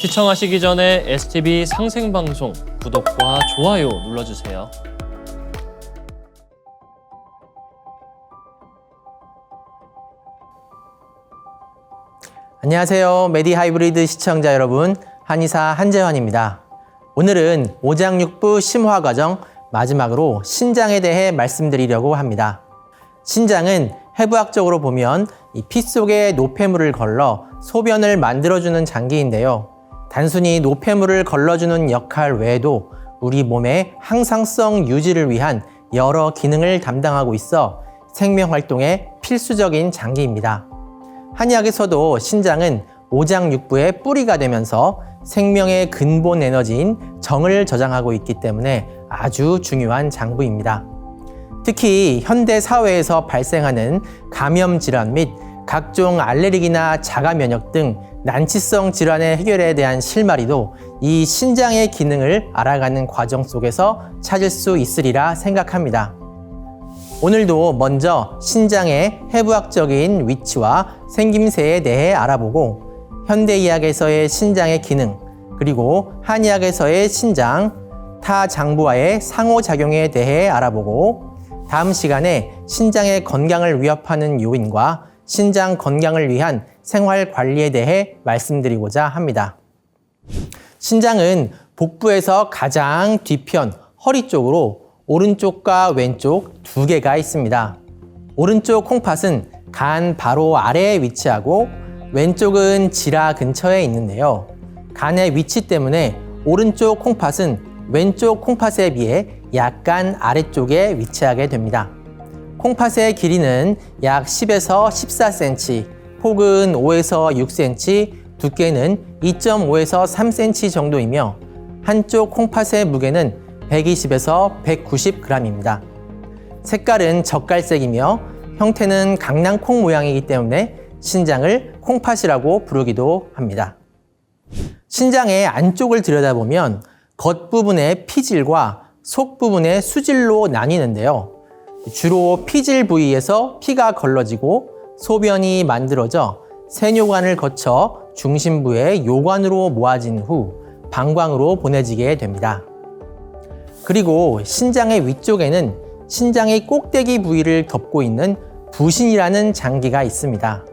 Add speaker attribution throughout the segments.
Speaker 1: 시청하시기 전에 STV 상생방송 구독과 좋아요 눌러주세요.
Speaker 2: 안녕하세요. 메디하이브리드 시청자 여러분, 한의사 한재환입니다. 오늘은 오장육부 심화과정 마지막으로 신장에 대해 말씀드리려고 합니다. 신장은 해부학적으로 보면 이 피 속에 노폐물을 걸러 소변을 만들어주는 장기인데요. 단순히 노폐물을 걸러주는 역할 외에도 우리 몸의 항상성 유지를 위한 여러 기능을 담당하고 있어 생명활동에 필수적인 장기입니다. 한의학에서도 신장은 오장육부의 뿌리가 되면서 생명의 근본 에너지인 정을 저장하고 있기 때문에 아주 중요한 장부입니다. 특히 현대 사회에서 발생하는 감염 질환 및 각종 알레르기나 자가 면역 등 난치성 질환의 해결에 대한 실마리도 이 신장의 기능을 알아가는 과정 속에서 찾을 수 있으리라 생각합니다. 오늘도 먼저 신장의 해부학적인 위치와 생김새에 대해 알아보고 현대의학에서의 신장의 기능, 그리고 한의학에서의 신장, 타 장부와의 상호작용에 대해 알아보고 다음 시간에 신장의 건강을 위협하는 요인과 신장 건강을 위한 생활 관리에 대해 말씀드리고자 합니다. 신장은 복부에서 가장 뒤편 허리 쪽으로 오른쪽과 왼쪽 두 개가 있습니다. 오른쪽 콩팥은 간 바로 아래에 위치하고 왼쪽은 지라 근처에 있는데요. 간의 위치 때문에 오른쪽 콩팥은 왼쪽 콩팥에 비해 약간 아래쪽에 위치하게 됩니다. 콩팥의 길이는 약 10에서 14cm, 폭은 5에서 6cm, 두께는 2.5에서 3cm 정도이며 한쪽 콩팥의 무게는 120에서 190g입니다. 색깔은 젓갈색이며 형태는 강낭콩 모양이기 때문에 신장을 콩팥이라고 부르기도 합니다. 신장의 안쪽을 들여다보면 겉부분의 피질과 속부분의 수질로 나뉘는데요. 주로 피질 부위에서 피가 걸러지고 소변이 만들어져 세뇨관을 거쳐 중심부의 요관으로 모아진 후 방광으로 보내지게 됩니다. 그리고 신장의 위쪽에는 신장의 꼭대기 부위를 덮고 있는 부신이라는 장기가 있습니다.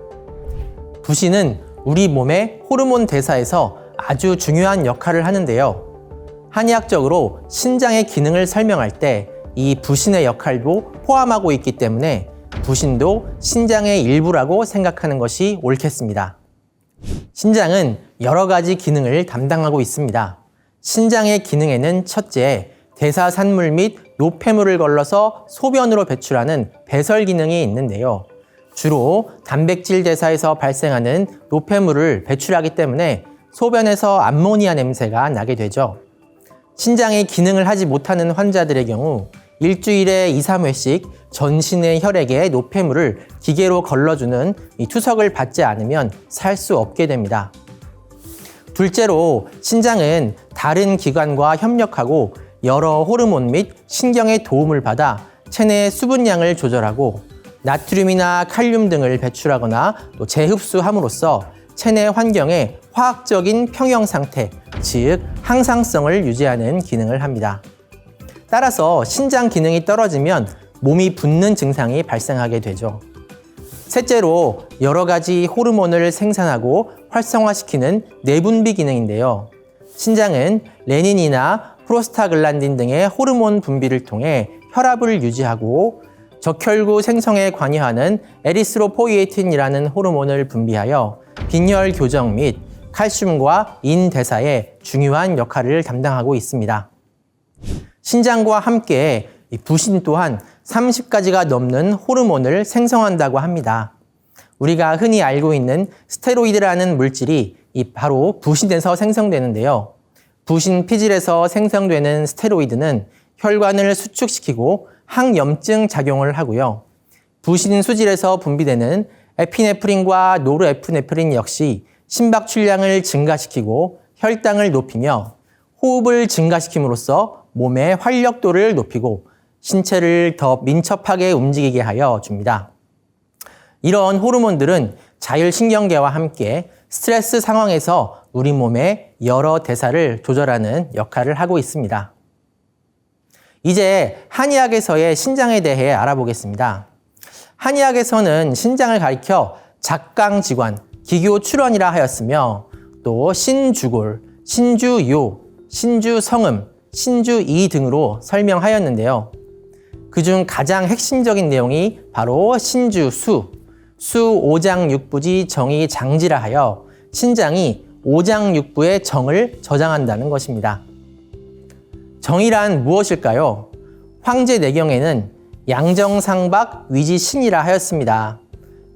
Speaker 2: 부신은 우리 몸의 호르몬 대사에서 아주 중요한 역할을 하는데요. 한의학적으로 신장의 기능을 설명할 때 이 부신의 역할도 포함하고 있기 때문에 부신도 신장의 일부라고 생각하는 것이 옳겠습니다. 신장은 여러 가지 기능을 담당하고 있습니다. 신장의 기능에는 첫째, 대사산물 및 노폐물을 걸러서 소변으로 배출하는 배설 기능이 있는데요. 주로 단백질 대사에서 발생하는 노폐물을 배출하기 때문에 소변에서 암모니아 냄새가 나게 되죠. 신장의 기능을 하지 못하는 환자들의 경우 일주일에 2, 3회씩 전신의 혈액에 노폐물을 기계로 걸러주는 이 투석을 받지 않으면 살 수 없게 됩니다. 둘째로 신장은 다른 기관과 협력하고 여러 호르몬 및 신경의 도움을 받아 체내 수분량을 조절하고 나트륨이나 칼륨 등을 배출하거나 또 재흡수함으로써 체내 환경의 화학적인 평형 상태, 즉 항상성을 유지하는 기능을 합니다. 따라서 신장 기능이 떨어지면 몸이 붓는 증상이 발생하게 되죠. 셋째로 여러 가지 호르몬을 생산하고 활성화시키는 내분비 기능인데요. 신장은 레닌이나 프로스타글란딘 등의 호르몬 분비를 통해 혈압을 유지하고 적혈구 생성에 관여하는 에리스로포이에틴이라는 호르몬을 분비하여 빈혈 교정 및 칼슘과 인 대사에 중요한 역할을 담당하고 있습니다. 신장과 함께 부신 또한 30가지가 넘는 호르몬을 생성한다고 합니다. 우리가 흔히 알고 있는 스테로이드라는 물질이 바로 부신에서 생성되는데요. 부신 피질에서 생성되는 스테로이드는 혈관을 수축시키고 항염증 작용을 하고요. 부신 수질에서 분비되는 에피네프린과 노르에프네프린 역시 심박출량을 증가시키고 혈당을 높이며 호흡을 증가시킴으로써 몸의 활력도를 높이고 신체를 더 민첩하게 움직이게 하여 줍니다. 이런 호르몬들은 자율신경계와 함께 스트레스 상황에서 우리 몸의 여러 대사를 조절하는 역할을 하고 있습니다. 이제 한의학에서의 신장에 대해 알아보겠습니다. 한의학에서는 신장을 가리켜 작강지관, 기교출원이라 하였으며 또 신주골, 신주요, 신주성음, 신주이 등으로 설명하였는데요. 그중 가장 핵심적인 내용이 바로 신주수, 수오장육부지 정이 장지라 하여 신장이 오장육부의 정을 저장한다는 것입니다. 정이란 무엇일까요? 황제내경에는 양정상박 위지신이라 하였습니다.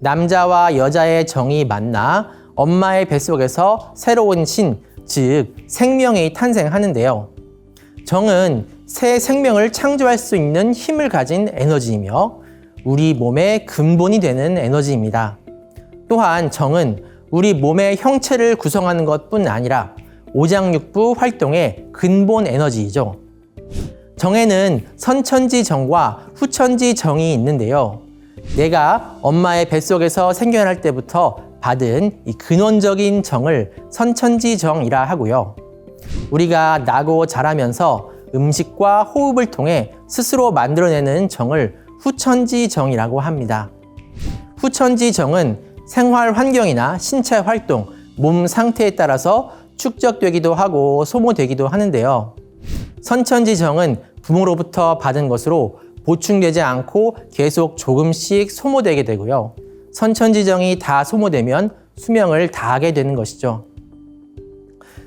Speaker 2: 남자와 여자의 정이 만나 엄마의 뱃속에서 새로운 신, 즉 생명이 탄생하는데요. 정은 새 생명을 창조할 수 있는 힘을 가진 에너지이며 우리 몸의 근본이 되는 에너지입니다. 또한 정은 우리 몸의 형체를 구성하는 것뿐 아니라 오장육부 활동의 근본 에너지이죠. 정에는 선천지 정과 후천지 정이 있는데요. 내가 엄마의 뱃속에서 생겨날 때부터 받은 이 근원적인 정을 선천지 정이라 하고요. 우리가 나고 자라면서 음식과 호흡을 통해 스스로 만들어내는 정을 후천지 정이라고 합니다. 후천지 정은 생활 환경이나 신체 활동, 몸 상태에 따라서 축적되기도 하고 소모되기도 하는데요. 선천지 정은 부모로부터 받은 것으로 보충되지 않고 계속 조금씩 소모되게 되고요. 선천지 정이 다 소모되면 수명을 다하게 되는 것이죠.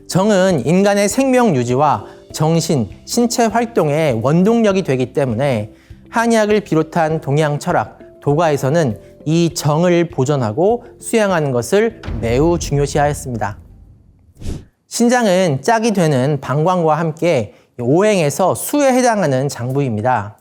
Speaker 2: 정은 인간의 생명 유지와 정신, 신체 활동의 원동력이 되기 때문에 한의학을 비롯한 동양 철학, 도가에서는 이 정을 보존하고 수양하는 것을 매우 중요시하였습니다. 신장은 짝이 되는 방광과 함께 오행에서 수에 해당하는 장부입니다.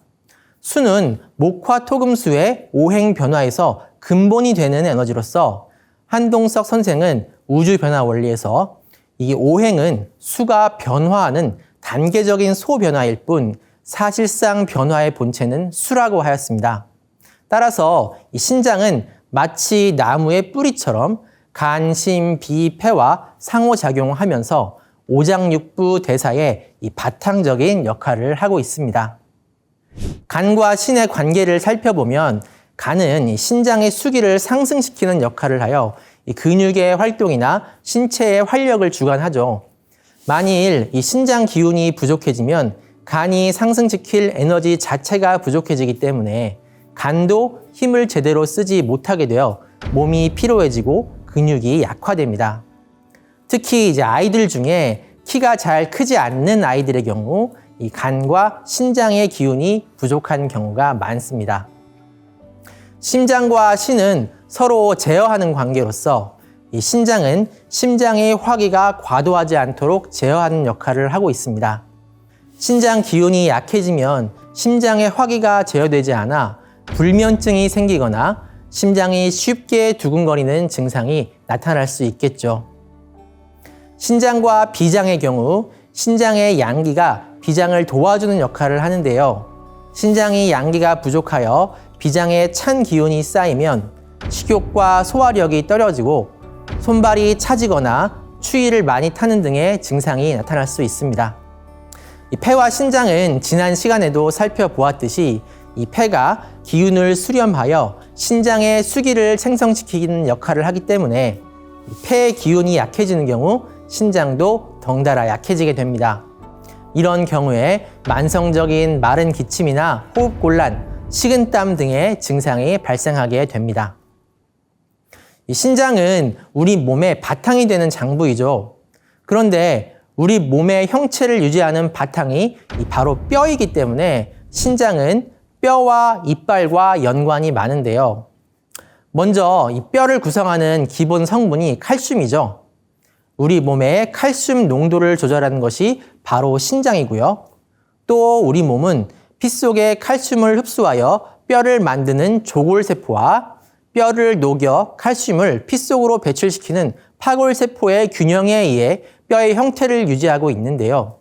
Speaker 2: 수는 목화토금수의 오행 변화에서 근본이 되는 에너지로서 한동석 선생은 우주변화 원리에서 이 오행은 수가 변화하는 단계적인 소변화일 뿐 사실상 변화의 본체는 수라고 하였습니다. 따라서 이 신장은 마치 나무의 뿌리처럼 간, 심, 비, 폐와 상호작용하면서 오장육부 대사의 이 바탕적인 역할을 하고 있습니다. 간과 신의 관계를 살펴보면 간은 이 신장의 수기를 상승시키는 역할을 하여 이 근육의 활동이나 신체의 활력을 주관하죠. 만일 이 신장 기운이 부족해지면 간이 상승시킬 에너지 자체가 부족해지기 때문에 간도 힘을 제대로 쓰지 못하게 되어 몸이 피로해지고 근육이 약화됩니다. 특히 이제 아이들 중에 키가 잘 크지 않는 아이들의 경우 이 간과 신장의 기운이 부족한 경우가 많습니다. 심장과 신은 서로 제어하는 관계로서 이 신장은 심장의 화기가 과도하지 않도록 제어하는 역할을 하고 있습니다. 신장 기운이 약해지면 심장의 화기가 제어되지 않아 불면증이 생기거나 심장이 쉽게 두근거리는 증상이 나타날 수 있겠죠. 신장과 비장의 경우 신장의 양기가 비장을 도와주는 역할을 하는데요. 신장이 양기가 부족하여 비장에 찬 기운이 쌓이면 식욕과 소화력이 떨어지고 손발이 차지거나 추위를 많이 타는 등의 증상이 나타날 수 있습니다. 이 폐와 신장은 지난 시간에도 살펴보았듯이 이 폐가 기운을 수렴하여 신장의 수기를 생성시키는 역할을 하기 때문에 폐의 기운이 약해지는 경우 신장도 덩달아 약해지게 됩니다. 이런 경우에 만성적인 마른 기침이나 호흡곤란, 식은땀 등의 증상이 발생하게 됩니다. 이 신장은 우리 몸의 바탕이 되는 장부이죠. 그런데 우리 몸의 형체를 유지하는 바탕이 바로 뼈이기 때문에 신장은 뼈와 이빨과 연관이 많은데요. 먼저 이 뼈를 구성하는 기본 성분이 칼슘이죠. 우리 몸의 칼슘 농도를 조절하는 것이 바로 신장이고요. 또 우리 몸은 피 속에 칼슘을 흡수하여 뼈를 만드는 조골세포와 뼈를 녹여 칼슘을 피 속으로 배출시키는 파골세포의 균형에 의해 뼈의 형태를 유지하고 있는데요.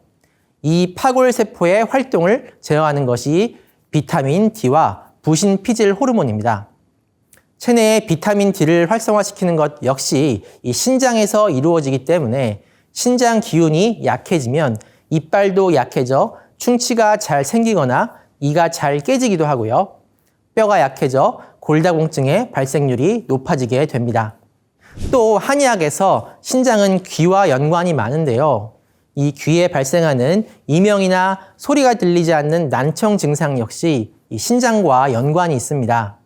Speaker 2: 이 파골세포의 활동을 제어하는 것이 비타민 D와 부신피질 호르몬입니다. 체내의 비타민 D를 활성화시키는 것 역시 이 신장에서 이루어지기 때문에 신장 기운이 약해지면 이빨도 약해져 충치가 잘 생기거나 이가 잘 깨지기도 하고요. 뼈가 약해져 골다공증의 발생률이 높아지게 됩니다. 또 한의학에서 신장은 귀와 연관이 많은데요. 이 귀에 발생하는 이명이나 소리가 들리지 않는 난청 증상 역시 이 신장과 연관이 있습니다.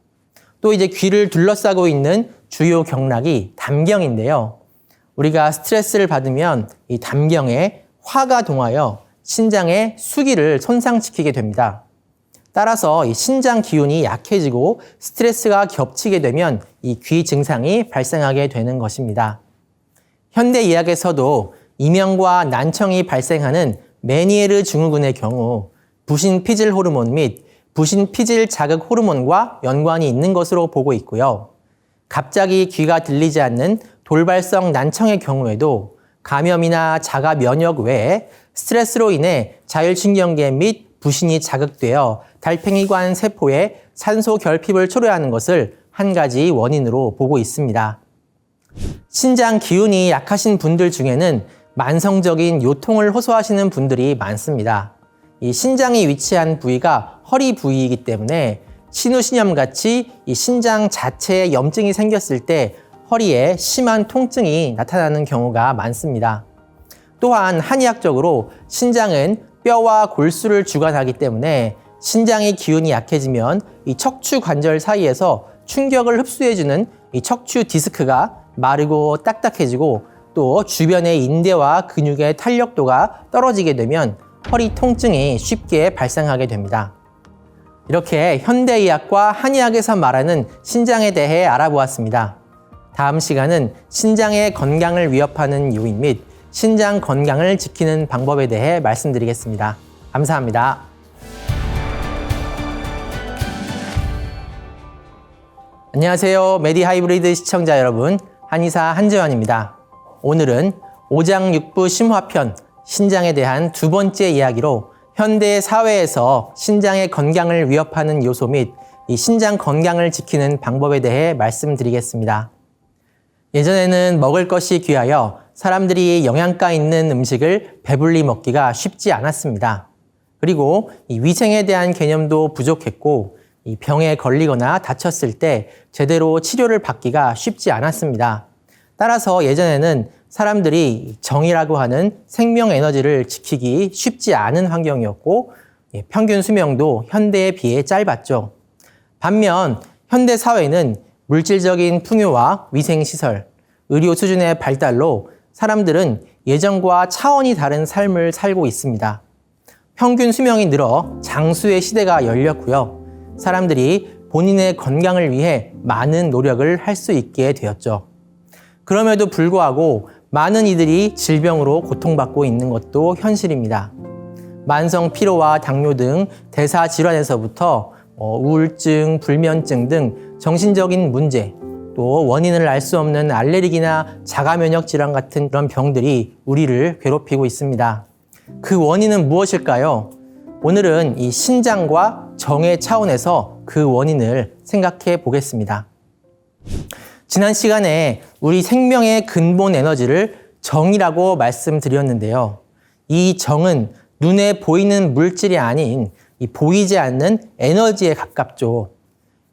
Speaker 2: 또 이제 귀를 둘러싸고 있는 주요 경락이 담경인데요. 우리가 스트레스를 받으면 이 담경에 화가 동하여 신장의 수기를 손상시키게 됩니다. 따라서 이 신장 기운이 약해지고 스트레스가 겹치게 되면 이 귀 증상이 발생하게 되는 것입니다. 현대의학에서도 이명과 난청이 발생하는 메니에르 증후군의 경우 부신 피질 호르몬 및 부신 피질 자극 호르몬과 연관이 있는 것으로 보고 있고요. 갑자기 귀가 들리지 않는 돌발성 난청의 경우에도 감염이나 자가 면역 외에 스트레스로 인해 자율신경계 및 부신이 자극되어 달팽이관 세포에 산소 결핍을 초래하는 것을 한 가지 원인으로 보고 있습니다. 신장 기운이 약하신 분들 중에는 만성적인 요통을 호소하시는 분들이 많습니다. 이 신장이 위치한 부위가 허리 부위이기 때문에 신우신염같이 이 신장 자체에 염증이 생겼을 때 허리에 심한 통증이 나타나는 경우가 많습니다. 또한 한의학적으로 신장은 뼈와 골수를 주관하기 때문에 신장의 기운이 약해지면 이 척추 관절 사이에서 충격을 흡수해주는 이 척추 디스크가 마르고 딱딱해지고 또 주변의 인대와 근육의 탄력도가 떨어지게 되면 허리 통증이 쉽게 발생하게 됩니다. 이렇게 현대의학과 한의학에서 말하는 신장에 대해 알아보았습니다. 다음 시간은 신장의 건강을 위협하는 요인 및 신장 건강을 지키는 방법에 대해 말씀드리겠습니다. 감사합니다. 안녕하세요. 메디하이브리드 시청자 여러분, 한의사 한재환입니다. 오늘은 오장육부 심화편 신장에 대한 두 번째 이야기로 현대 사회에서 신장의 건강을 위협하는 요소 및 이 신장 건강을 지키는 방법에 대해 말씀드리겠습니다. 예전에는 먹을 것이 귀하여 사람들이 영양가 있는 음식을 배불리 먹기가 쉽지 않았습니다. 그리고 이 위생에 대한 개념도 부족했고 이 병에 걸리거나 다쳤을 때 제대로 치료를 받기가 쉽지 않았습니다. 따라서 예전에는 사람들이 정이라고 하는 생명 에너지를 지키기 쉽지 않은 환경이었고 평균 수명도 현대에 비해 짧았죠. 반면 현대 사회는 물질적인 풍요와 위생시설, 의료 수준의 발달로 사람들은 예전과 차원이 다른 삶을 살고 있습니다. 평균 수명이 늘어 장수의 시대가 열렸고요. 사람들이 본인의 건강을 위해 많은 노력을 할 수 있게 되었죠. 그럼에도 불구하고 많은 이들이 질병으로 고통받고 있는 것도 현실입니다. 만성 피로와 당뇨 등 대사 질환에서부터 우울증, 불면증 등 정신적인 문제, 또 원인을 알 수 없는 알레르기나 자가면역 질환 같은 그런 병들이 우리를 괴롭히고 있습니다. 그 원인은 무엇일까요? 오늘은 이 신장과 정의 차원에서 그 원인을 생각해 보겠습니다. 지난 시간에 우리 생명의 근본 에너지를 정이라고 말씀드렸는데요. 이 정은 눈에 보이는 물질이 아닌 이 보이지 않는 에너지에 가깝죠.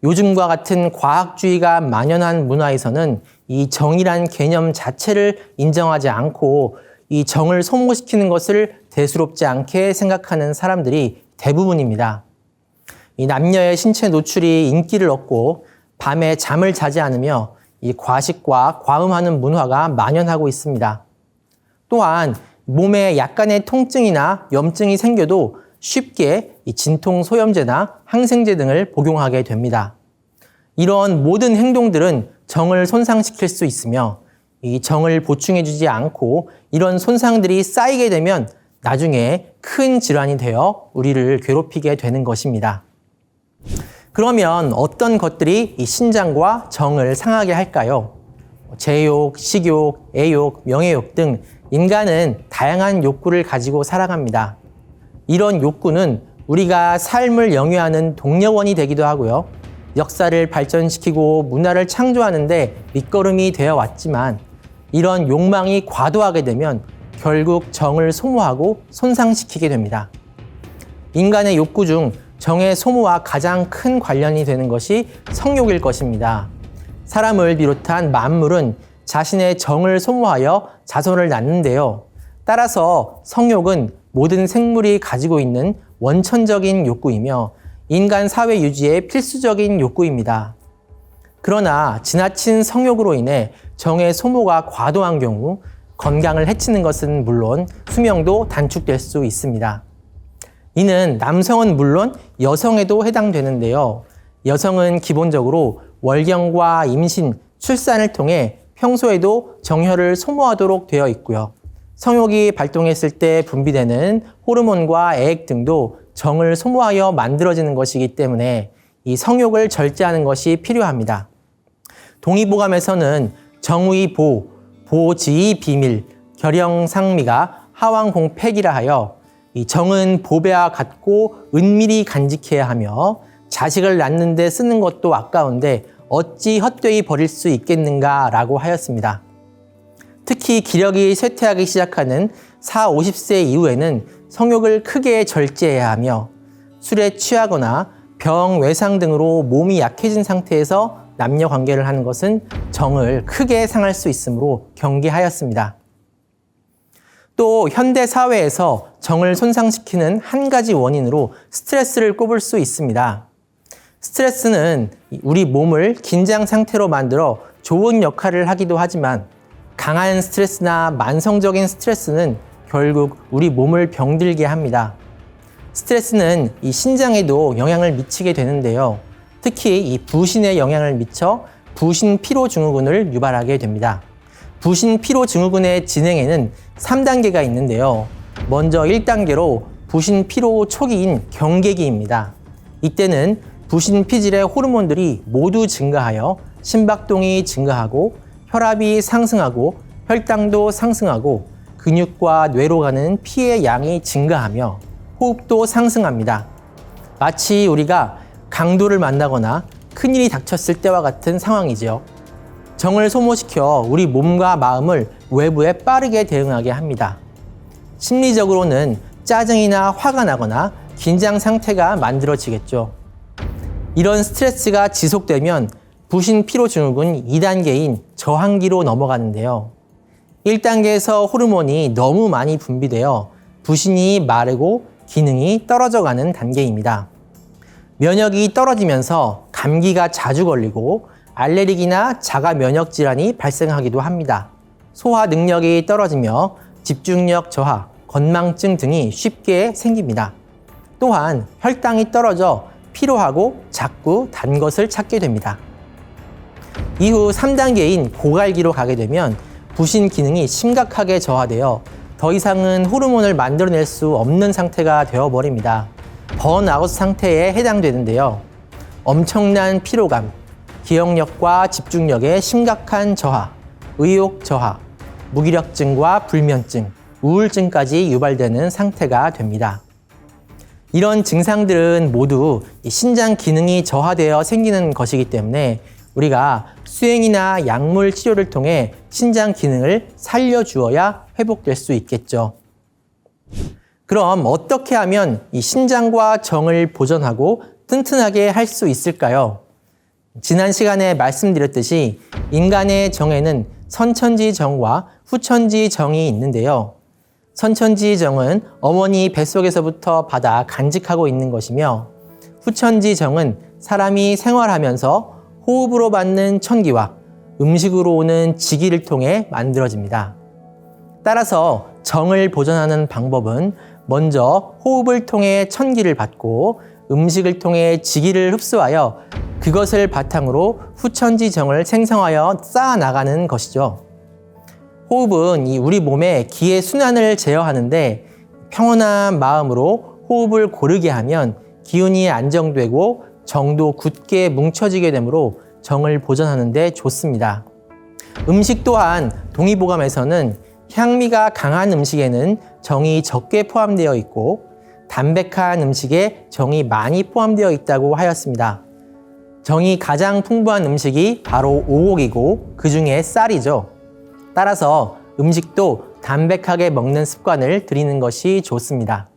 Speaker 2: 요즘과 같은 과학주의가 만연한 문화에서는 이 정이란 개념 자체를 인정하지 않고 이 정을 소모시키는 것을 대수롭지 않게 생각하는 사람들이 대부분입니다. 이 남녀의 신체 노출이 인기를 얻고 밤에 잠을 자지 않으며 이 과식과 과음하는 문화가 만연하고 있습니다. 또한 몸에 약간의 통증이나 염증이 생겨도 쉽게 이 진통소염제나 항생제 등을 복용하게 됩니다. 이런 모든 행동들은 정을 손상시킬 수 있으며 이 정을 보충해주지 않고 이런 손상들이 쌓이게 되면 나중에 큰 질환이 되어 우리를 괴롭히게 되는 것입니다. 그러면 어떤 것들이 이 신장과 정을 상하게 할까요? 제욕, 식욕, 애욕, 명예욕 등 인간은 다양한 욕구를 가지고 살아갑니다. 이런 욕구는 우리가 삶을 영위하는 동력원이 되기도 하고요. 역사를 발전시키고 문화를 창조하는데 밑거름이 되어 왔지만 이런 욕망이 과도하게 되면 결국 정을 소모하고 손상시키게 됩니다. 인간의 욕구 중 정의 소모와 가장 큰 관련이 되는 것이 성욕일 것입니다. 사람을 비롯한 만물은 자신의 정을 소모하여 자손을 낳는데요. 따라서 성욕은 모든 생물이 가지고 있는 원천적인 욕구이며 인간 사회 유지의 필수적인 욕구입니다. 그러나 지나친 성욕으로 인해 정의 소모가 과도한 경우 건강을 해치는 것은 물론 수명도 단축될 수 있습니다. 이는 남성은 물론 여성에도 해당되는데요. 여성은 기본적으로 월경과 임신, 출산을 통해 평소에도 정혈을 소모하도록 되어 있고요. 성욕이 발동했을 때 분비되는 호르몬과 액 등도 정을 소모하여 만들어지는 것이기 때문에 이 성욕을 절제하는 것이 필요합니다. 동의보감에서는 정의 보, 보지의 비밀, 결영상미가 하왕공팩이라 하여 이 정은 보배와 같고 은밀히 간직해야 하며 자식을 낳는 데 쓰는 것도 아까운데 어찌 헛되이 버릴 수 있겠는가라고 하였습니다. 특히 기력이 쇠퇴하기 시작하는 40, 50세 이후에는 성욕을 크게 절제해야 하며 술에 취하거나 병, 외상 등으로 몸이 약해진 상태에서 남녀 관계를 하는 것은 정을 크게 상할 수 있으므로 경계하였습니다. 또 현대 사회에서 정을 손상시키는 한 가지 원인으로 스트레스를 꼽을 수 있습니다. 스트레스는 우리 몸을 긴장 상태로 만들어 좋은 역할을 하기도 하지만 강한 스트레스나 만성적인 스트레스는 결국 우리 몸을 병들게 합니다. 스트레스는 이 신장에도 영향을 미치게 되는데요. 특히 이 부신에 영향을 미쳐 부신 피로 증후군을 유발하게 됩니다. 부신 피로 증후군의 진행에는 3단계가 있는데요. 먼저 1단계로 부신 피로 초기인 경계기입니다. 이때는 부신 피질의 호르몬들이 모두 증가하여 심박동이 증가하고 혈압이 상승하고 혈당도 상승하고 근육과 뇌로 가는 피의 양이 증가하며 호흡도 상승합니다. 마치 우리가 강도를 만나거나 큰일이 닥쳤을 때와 같은 상황이지요. 정을 소모시켜 우리 몸과 마음을 외부에 빠르게 대응하게 합니다. 심리적으로는 짜증이나 화가 나거나 긴장 상태가 만들어지겠죠. 이런 스트레스가 지속되면 부신 피로 증후군 2단계인 저항기로 넘어가는데요. 1단계에서 호르몬이 너무 많이 분비되어 부신이 마르고 기능이 떨어져가는 단계입니다. 면역이 떨어지면서 감기가 자주 걸리고 알레르기나 자가 면역 질환이 발생하기도 합니다. 소화 능력이 떨어지며 집중력 저하, 건망증 등이 쉽게 생깁니다. 또한 혈당이 떨어져 피로하고 자꾸 단 것을 찾게 됩니다. 이후 3단계인 고갈기로 가게 되면 부신 기능이 심각하게 저하되어 더 이상은 호르몬을 만들어낼 수 없는 상태가 되어버립니다. 번아웃 상태에 해당되는데요. 엄청난 피로감, 기억력과 집중력의 심각한 저하, 의욕 저하, 무기력증과 불면증, 우울증까지 유발되는 상태가 됩니다. 이런 증상들은 모두 신장 기능이 저하되어 생기는 것이기 때문에 우리가 수행이나 약물 치료를 통해 신장 기능을 살려주어야 회복될 수 있겠죠. 그럼 어떻게 하면 이 신장과 정을 보존하고 튼튼하게 할 수 있을까요? 지난 시간에 말씀드렸듯이 인간의 정에는 선천지 정과 후천지 정이 있는데요. 선천지 정은 어머니 뱃속에서부터 받아 간직하고 있는 것이며 후천지 정은 사람이 생활하면서 호흡으로 받는 천기와 음식으로 오는 지기를 통해 만들어집니다. 따라서 정을 보존하는 방법은 먼저 호흡을 통해 천기를 받고 음식을 통해 지기를 흡수하여 그것을 바탕으로 후천지 정을 생성하여 쌓아나가는 것이죠. 호흡은 우리 몸의 기의 순환을 제어하는데 평온한 마음으로 호흡을 고르게 하면 기운이 안정되고 정도 굳게 뭉쳐지게 되므로 정을 보존하는 데 좋습니다. 음식 또한 동의보감에서는 향미가 강한 음식에는 정이 적게 포함되어 있고 담백한 음식에 정이 많이 포함되어 있다고 하였습니다. 정이 가장 풍부한 음식이 바로 오곡이고 그 중에 쌀이죠. 따라서 음식도 담백하게 먹는 습관을 들이는 것이 좋습니다.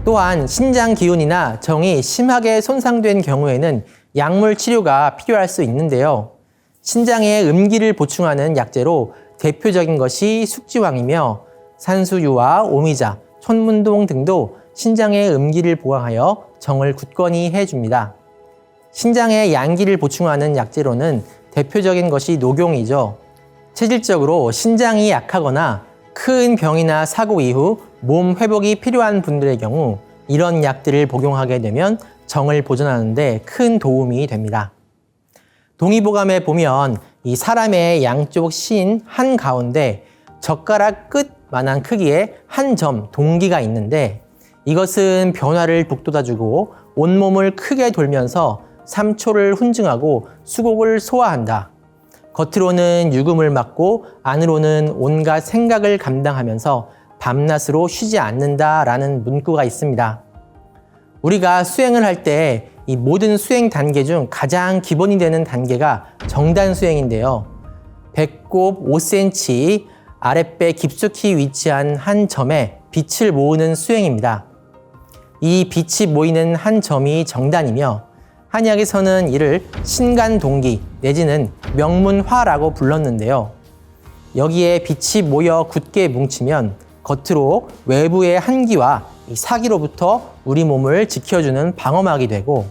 Speaker 2: 또한 신장 기운이나 정이 심하게 손상된 경우에는 약물 치료가 필요할 수 있는데요. 신장에 음기를 보충하는 약재로 대표적인 것이 숙지황이며 산수유와 오미자, 천문동 등도 신장의 음기를 보강하여 정을 굳건히 해줍니다. 신장에 양기를 보충하는 약재로는 대표적인 것이 녹용이죠. 체질적으로 신장이 약하거나 큰 병이나 사고 이후 몸 회복이 필요한 분들의 경우 이런 약들을 복용하게 되면 정을 보존하는 데 큰 도움이 됩니다. 동의보감에 보면 이 사람의 양쪽 신 한가운데 젓가락 끝만한 크기의 한 점 동기가 있는데 이것은 변화를 북돋아주고 온몸을 크게 돌면서 삼초를 훈증하고 수곡을 소화한다. 겉으로는 유금을 막고 안으로는 온갖 생각을 감당하면서 밤낮으로 쉬지 않는다라는 문구가 있습니다. 우리가 수행을 할 때 이 모든 수행 단계 중 가장 기본이 되는 단계가 정단 수행인데요. 배꼽 5cm 아랫배 깊숙이 위치한 한 점에 빛을 모으는 수행입니다. 이 빛이 모이는 한 점이 정단이며 한의학에서는 이를 신간동기 내지는 명문화라고 불렀는데요. 여기에 빛이 모여 굳게 뭉치면 겉으로 외부의 한기와 이 사기로부터 우리 몸을 지켜주는 방어막이 되고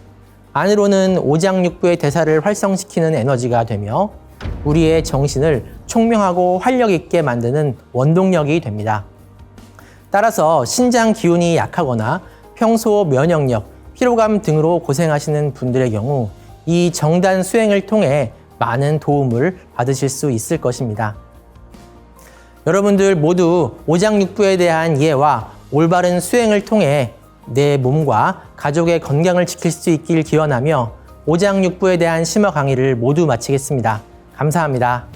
Speaker 2: 안으로는 오장육부의 대사를 활성시키는 에너지가 되며 우리의 정신을 총명하고 활력 있게 만드는 원동력이 됩니다. 따라서 신장 기운이 약하거나 평소 면역력, 피로감 등으로 고생하시는 분들의 경우 이 정단 수행을 통해 많은 도움을 받으실 수 있을 것입니다. 여러분들 모두 오장육부에 대한 이해와 올바른 수행을 통해 내 몸과 가족의 건강을 지킬 수 있길 기원하며 오장육부에 대한 심화 강의를 모두 마치겠습니다. 감사합니다.